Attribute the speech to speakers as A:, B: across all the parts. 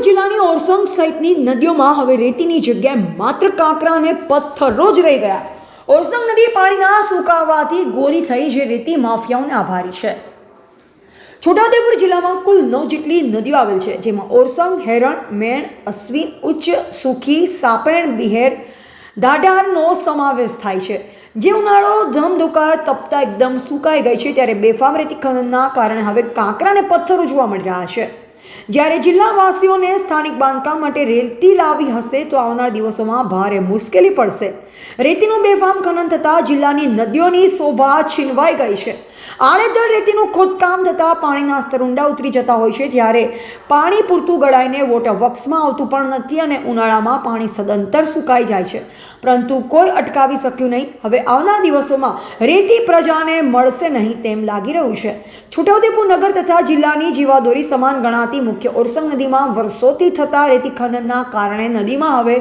A: જિલ્લાની ઓરસંગ સહિતની નદીઓમાં હવે રેતીની જગ્યાએ માત્ર કાંકરા અને પથ્થરો જ રહી ગયા. ઓરસંગ નદી પાણીના સુકાવાથી ગોરી થઈ, જે રેતી માફિયાઓને આભારી છે. છોટાઉદેપુર જિલ્લામાં કુલ 9 જેટલી નદીઓ આવેલ છે, જેમાં ઓરસંગ, હેરણ, મેણ, અશ્વિન, ઉચ્ચ, સુખી, સાપેણ, બિહેર, ધાઢારનો સમાવેશ થાય છે. જે ઉનાળો ધમધોકાર તપતા એકદમ સુકાઈ ગઈ છે, ત્યારે બેફામ રેતી ખનનના કારણે હવે કાંકરા અને પથ્થરો જોવા મળી રહ્યા છે. જ્યારે જિલ્લાવાસીઓને સ્થાનિક બાંધકામ માટે રેતી લાવી હશે તો આવનાર દિવસોમાં ભારે મુશ્કેલી પડશે. રેતીનું બેફામ ખનન થતાં જિલ્લાની નદીઓની શોભા છીનવાઈ ગઈ છે. આડેધડ રેતીનું ખોદકામ થતાં પાણીના સ્તર ઊંડા ઉતરી જતા હોય છે, ત્યારે પાણી પૂરતું ગળાઈને વોટર વર્ક્સમાં આવતું પણ નથી અને ઉનાળામાં પાણી સદંતર સુકાઈ જાય છે, પરંતુ કોઈ અટકાવી શક્યું નહીં. હવે આવનાર દિવસોમાં રેતી પ્રજાને મળશે નહીં તેમ લાગી રહ્યું છે. છોટાઉદેપુર નગર તથા જિલ્લાની જીવાદોરી સમાન ગણાતી મુખ્ય ઓરસંગ નદીમાં વર્ષોથી થતા રેતી ખનનના કારણે નદીમાં હવે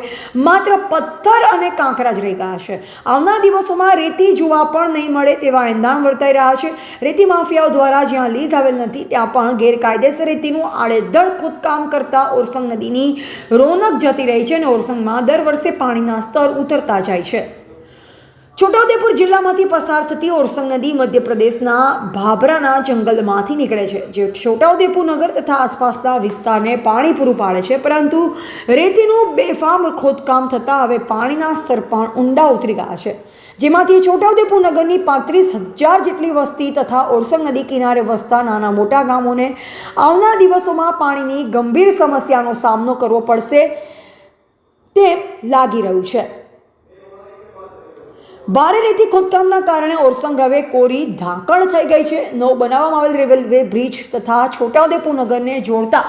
A: માત્ર પથ્થર અને કાંકરા જ રહી ગયા છે. આવનાર દિવસોમાં રેતી જોવા પણ નહીં મળે તેવા એંધાણ વર્તાઈ રહ્યા છે. રેતી માફિયાઓ દ્વારા જ્યાં લીઝ આવેલ નથી ત્યાં પણ ગેરકાયદેસર રેતીનું આડેધડ ખોદકામ કરતા ઓરસંગ નદીની રોનક જતી રહી છે અને ઓરસંગમાં દર વર્ષે પાણીના સ્તર ઉતરતા જાય છે. છોટાઉદેપુર જિલ્લામાંથી પસાર થતી ઓરસંગ નદી મધ્યપ્રદેશના ભાભરાના જંગલમાંથી નીકળે છે, જે છોટાઉદેપુર નગર તથા આસપાસના વિસ્તારને પાણી પૂરું પાડે છે, પરંતુ રેતીનું બેફામ ખોદકામ થતાં હવે પાણીના સ્તર પણ ઊંડા ઉતરી ગયા છે, જેમાંથી છોટાઉદેપુર નગરની 35,000 જેટલી વસ્તી તથા ઓરસંગ નદી કિનારે વસતા નાના મોટા ગામોને આવનાર દિવસોમાં પાણીની ગંભીર સમસ્યાનો સામનો કરવો પડશે તેમ લાગી રહ્યું છે. ભારે રેતી ખોદકામના કારણે ઓરસંગ હવે કોરી ધાકડ થઈ ગઈ છે. નવો બનાવવામાં આવેલ રેલવે બ્રિજ તથા છોટાઉદેપુર નગરને જોડતા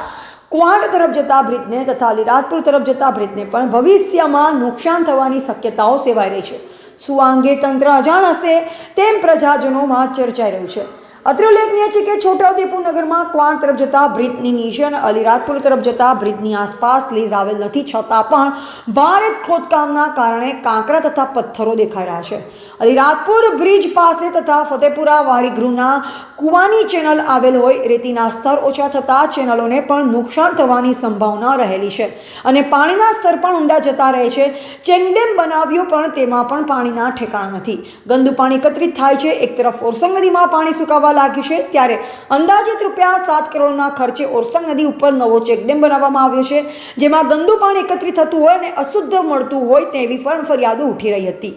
A: ક્વાંટ તરફ જતા બ્રિજને તથા અલીરાજપુર તરફ જતા બ્રિજને પણ ભવિષ્યમાં નુકસાન થવાની શક્યતાઓ સેવાઈ રહી છે. શું આ અંગે તંત્ર અજાણ હશે તેમ પ્રજાજનોમાં ચર્ચાઈ રહ્યું છે. અત્રે ઉલ્લેખનીય છે કે છોટાઉદેપુર નગરમાં ક્વાંટ તરફ જતા બ્રિજની નીચે અને અલીરાજપુર તરફ જતા બ્રિજની આસપાસ લીઝ આવેલ નથી, છતાં પણ ભારે ખોદકામના કારણે કાંકરા તથા પથ્થરો દેખાઈ રહ્યા છે. અલીરાજપુર બ્રિજ પાસે તથા ફતેપુરા વારીગૃહના કુવાની ચેનલ આવેલ હોય, રેતીના સ્તર ઓછા થતાં ચેનલોને પણ નુકસાન થવાની સંભાવના રહેલી છે અને પાણીના સ્તર પણ ઊંડા જતા રહે છે. ચેકડેમ બનાવ્યો પણ તેમાં પણ પાણીના ઠેકાણા નથી. ગંદુ પાણી એકત્રિત થાય છે. એક તરફ ઓરસંગ નદીમાં પાણી સુકાવા લાગ્યું છે, ત્યારે અંદાજિત ₹7 કરોડના ખર્ચે ઓરસંગ નદી ઉપર નવો ચેકડેમ બનાવવામાં આવ્યો છે, જેમાં ગંદુ પાણી એકત્રિત થતું હોય અને અશુદ્ધ મળતું હોય તેવી પણ ફરિયાદો ઉઠી રહી હતી,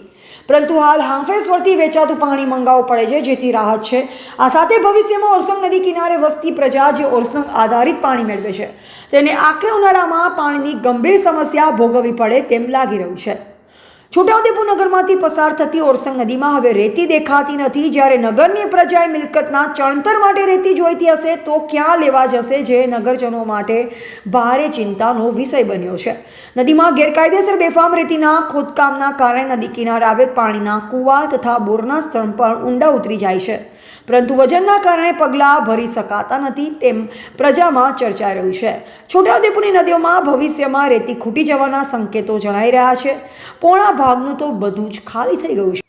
A: પરંતુ હાલ હાંફેશ્વરથી વેચાતું પાણી મંગાવવું પડે છે, જેથી રાહત છે. આ સાથે ભવિષ્યમાં ઓરસંગ નદી કિનારે વસતી પ્રજા જે ઓરસંગ આધારિત પાણી મેળવે છે તેને આખરે ઉનાળામાં પાણીની ગંભીર સમસ્યા ભોગવવી પડે તેમ લાગી રહ્યું છે. છોટાઉદેપુર નગરમાંથી પસાર થતી ઓરસંગ નદીમાં હવે રેતી દેખાતી નથી. જ્યારે નગરની પ્રજાએ મિલકતના ચણતર માટે રેતી જોઈતી હશે તો ક્યાં લેવા જશે, જે નગરજનો માટે ભારે ચિંતાનો વિષય બન્યો છે. નદીમાં ગેરકાયદેસર બેફામ રેતીના ખોદકામના કારણે નદી કિનારે આવેલ પાણીના કૂવા તથા બોરના સ્તર પર ઊંડા ઉતરી જાય છે, પરંતુ વજનના કારણે પગલાં ભરી શકાતા નથી તેમ પ્રજામાં ચર્ચાઈ રહ્યું છે. છોટાઉદેપુરની નદીઓમાં ભવિષ્યમાં રેતી ખૂટી જવાના સંકેતો જણાઈ રહ્યા છે. પોણા ભાગનું તો બધું જ ખાલી થઈ ગયું છે.